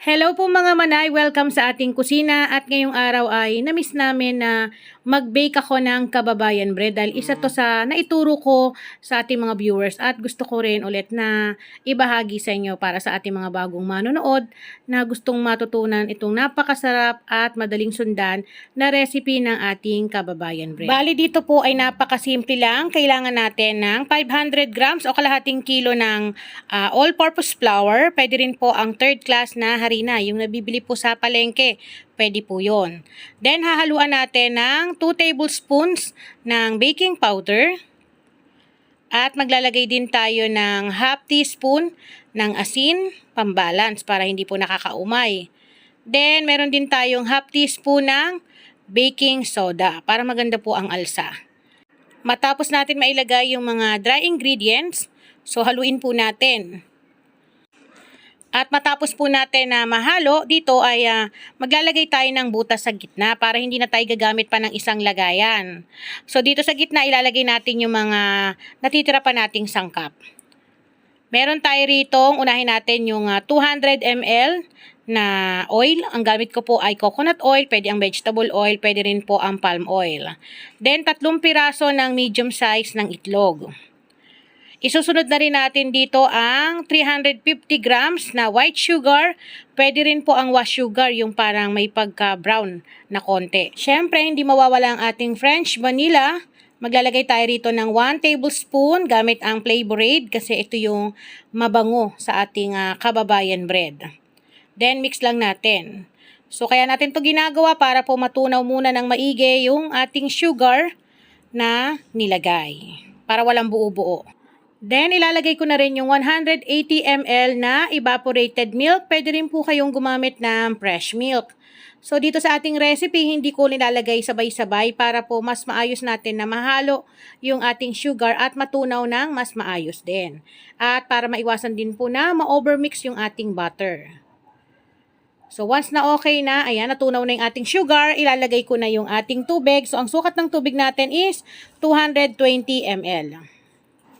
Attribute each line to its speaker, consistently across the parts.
Speaker 1: Hello po mga manay, welcome sa ating kusina at ngayong araw ay namiss namin na mag-bake ako ng kababayan bread dahil isa to sa naituro ko sa ating mga viewers at gusto ko rin ulit na ibahagi sa inyo para sa ating mga bagong manonood na gustong matutunan itong napakasarap at madaling sundan na recipe ng ating kababayan bread. Bali dito po ay napakasimple lang, kailangan natin ng 500 grams o kalahating kilo ng all-purpose flour, pwede rin po ang third class na harina, yung nabibili po sa palengke, pwede po yon. Then, hahaluan natin ng 2 tablespoons ng baking powder. At maglalagay din tayo ng half teaspoon ng asin, pambalance para hindi po nakakaumay. Then, meron din tayong half teaspoon ng baking soda para maganda po ang alsa. Matapos natin mailagay yung mga dry ingredients, so haluin po natin. At matapos po natin na mahalo, dito ay maglalagay tayo ng butas sa gitna para hindi na tayo gagamit pa ng isang lagayan. So dito sa gitna ilalagay natin yung mga natitira pa nating sangkap. Meron tayo rito, unahin natin yung 200 ml na oil. Ang gamit ko po ay coconut oil, pwede ang vegetable oil, pwede rin po ang palm oil. Then 3 piraso ng medium size ng itlog. Isusunod na rin natin dito ang 350 grams na white sugar. Pwede rin po ang wash sugar, yung parang may pagka-brown na konti. Siyempre, hindi mawawala ang ating French vanilla. Maglalagay tayo rito ng 1 tablespoon gamit ang Flavor Aid kasi ito yung mabango sa ating kababayan bread. Then, mix lang natin. So, kaya natin to ginagawa para po matunaw muna ng maigi yung ating sugar na nilagay. Para walang buo-buo. Then, ilalagay ko na rin yung 180 ml na evaporated milk. Pwede rin po kayong gumamit ng fresh milk. So, dito sa ating recipe, hindi ko nilalagay sabay-sabay para po mas maayos natin na mahalo yung ating sugar at matunaw ng mas maayos din. At para maiwasan din po na ma-overmix yung ating butter. So, once na okay na, ayan, natunaw na yung ating sugar, ilalagay ko na yung ating tubig. So, ang sukat ng tubig natin is 220 ml.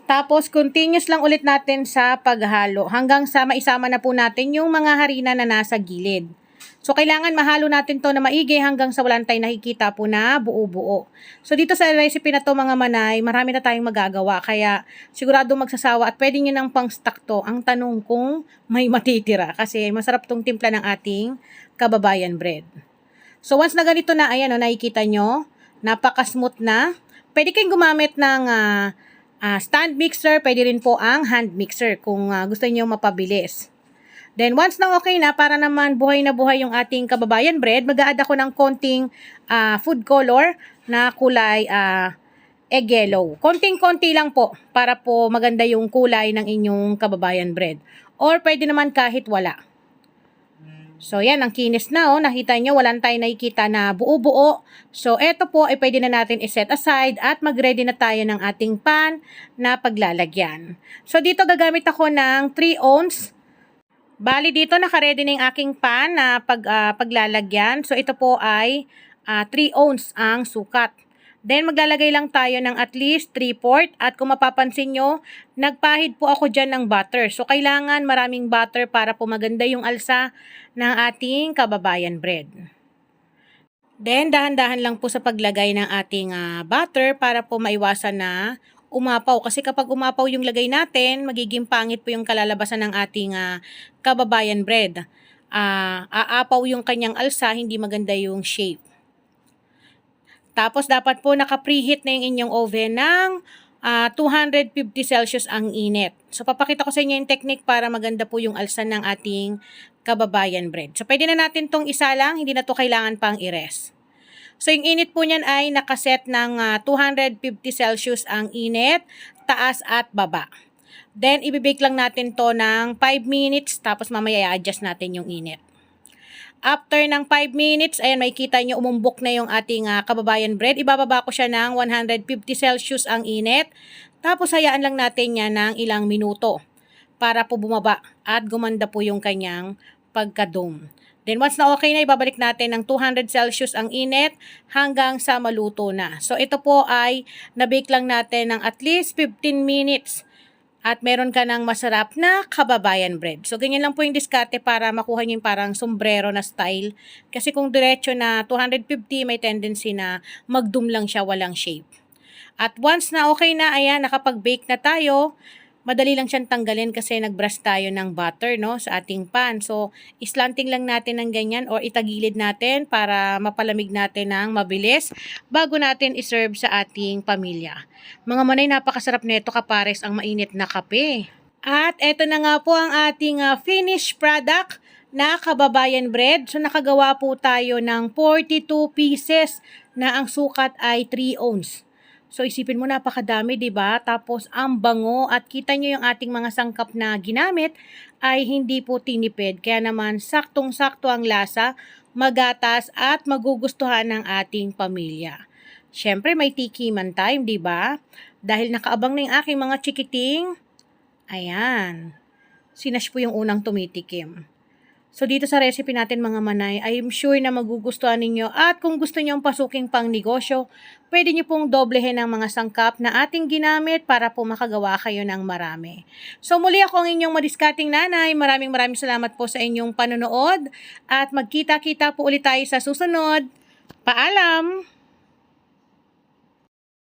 Speaker 1: Tapos, continuous lang ulit natin sa paghalo hanggang sa maisama na po natin yung mga harina na nasa gilid. So, kailangan mahalo natin to na maigi hanggang sa wala tayong nakikita po na buo-buo. So, dito sa recipe na to mga manay, marami na tayong magagawa. Kaya, sigurado magsasawa at pwede nyo nang pang-stock to. Ang tanong kung may matitira kasi masarap tong timpla ng ating kababayan bread. So, once na ganito na, ayan o, nakikita nyo, napaka-smooth na. Pwede kayong gumamit ng stand mixer, pwede rin po ang hand mixer kung gusto niyo mapabilis. Then once na okay na, para naman buhay na buhay yung ating kababayan bread, mag-a-add ako ng konting food color na kulay egg yellow. Konting-konti lang po para po maganda yung kulay ng inyong kababayan bread. Or pwede naman kahit wala. So, yan, ang kinis na, oh. Nakita nyo, walang tayo nakikita na buo-buo. So, eto po, ay pwede na natin iset aside at mag-ready na tayo ng ating pan na paglalagyan. So, dito gagamit ako ng 3 ounce. Bali, dito naka-ready na yung aking pan na paglalagyan. So, ito po ay 3 ounce ang sukat. Then, maglalagay lang tayo ng at least 3/4. At kung mapapansin nyo, nagpahid po ako dyan ng butter. So, kailangan maraming butter para po maganda yung alsa ng ating kababayan bread. Then, dahan-dahan lang po sa paglagay ng ating butter para po maiwasan na umapaw. Kasi kapag umapaw yung lagay natin, magiging pangit po yung kalalabasan ng ating kababayan bread. Aapaw yung kanyang alsa, hindi maganda yung shape. Tapos, dapat po naka-preheat na yung inyong oven ng 250 Celsius ang init. So, papakita ko sa inyo yung technique para maganda po yung alsan ng ating kababayan bread. So, pwede na natin tong isa lang, hindi na to kailangan pang i-rest. So, yung init po niyan ay nakaset ng 250 Celsius ang init, taas at baba. Then, ibibake lang natin to ng 5 minutes, tapos mamaya i-adjust natin yung init. After ng 5 minutes, ayan, makikita nyo umumbok na yung ating kababayan bread. Ibababa ko siya ng 150 Celsius ang init. Tapos hayaan lang natin yan ng ilang minuto para po bumaba at gumanda po yung kanyang pagka-dome. Then once na okay na, ibabalik natin ng 200 Celsius ang init hanggang sa maluto na. So ito po ay na-bake lang natin ng at least 15 minutes. at meron ka ng masarap na kababayan bread. So, ganyan lang po yung diskarte para makuha niyo yung parang sombrero na style. Kasi kung diretso na 250, may tendency na magdum lang siya, walang shape. At once na okay na, ayan, nakapag-bake na tayo, madali lang siyang tanggalin kasi nag-brush tayo ng butter, no, sa ating pan. So, islanting lang natin ng ganyan or itagilid natin para mapalamig natin ng mabilis bago natin iserve sa ating pamilya. Mga manay, napakasarap nito kapares ang mainit na kape. At eto na nga po ang ating finished product na kababayan bread. So, nakagawa po tayo ng 42 pieces na ang sukat ay 3 ounce. So, isipin mo, napakadami, di ba? Tapos, ang bango at kita nyo yung ating mga sangkap na ginamit ay hindi po tinipid. Kaya naman, saktong-sakto ang lasa, magatas at magugustuhan ng ating pamilya. Siyempre, may tikiman time, di ba? Dahil nakaabang na yung aking mga chikiting, ayan, sinash po yung unang tumitikim. So, dito sa recipe natin mga manay, I'm sure na magugustuhan ninyo at kung gusto nyo ang pasuking pang negosyo, pwede nyo pong doblehin ang mga sangkap na ating ginamit para po makagawa kayo ng marami. So, muli ako ang inyong madiskarting nanay. Maraming salamat po sa inyong panonood at magkita-kita po ulit tayo sa susunod. Paalam!